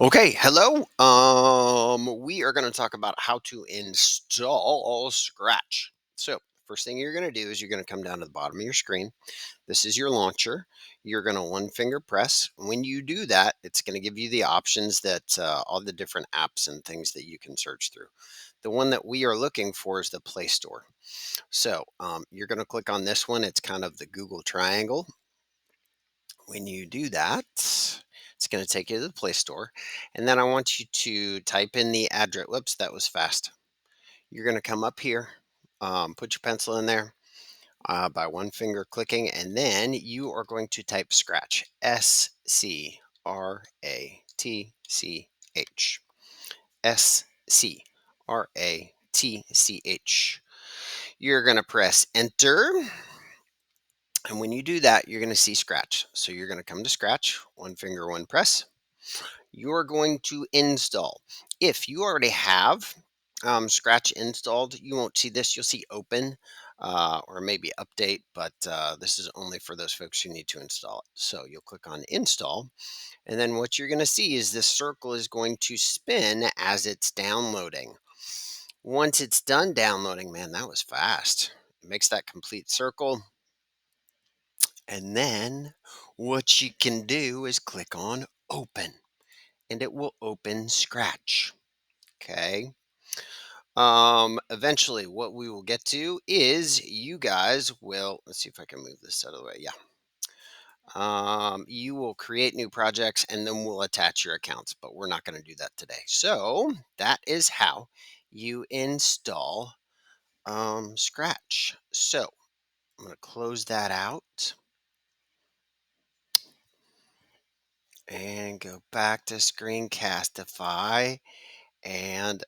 Okay, hello. We are going to talk about how to install Scratch. So, first thing you're going to do is you're going to come down to the bottom of your screen. This is your launcher. You're going to one finger press. When you do that, it's going to give you the options that all the different apps and things that you can search through. The one that we are looking for is the Play Store. So, you're going to click on this one. It's kind of the Google Triangle. When you do that, it's going to take you to the Play Store. And then I want you to type in the address. Whoops, that was fast. You're going to come up here, put your pencil in there by one finger clicking, and then you are going to type Scratch. Scratch. Scratch. You're going to press enter. And when you do that, you're going to see Scratch. So you're going to come to Scratch, one finger, one press. You're going to install. If you already have Scratch installed, you won't see this. You'll see open or maybe update, but this is only for those folks who need to install it. So you'll click on install. And then what you're going to see is this circle is going to spin as it's downloading. Once it's done downloading, man, that was fast. It makes that complete circle. And then what you can do is click on open and it will open Scratch. Okay. Eventually what we will get to is you guys will, let's see if I can move this out of the way. Yeah. You will create new projects and then we'll attach your accounts, but we're not going to do that today. So that is how you install Scratch. So I'm going to close that out and go back to Screencastify and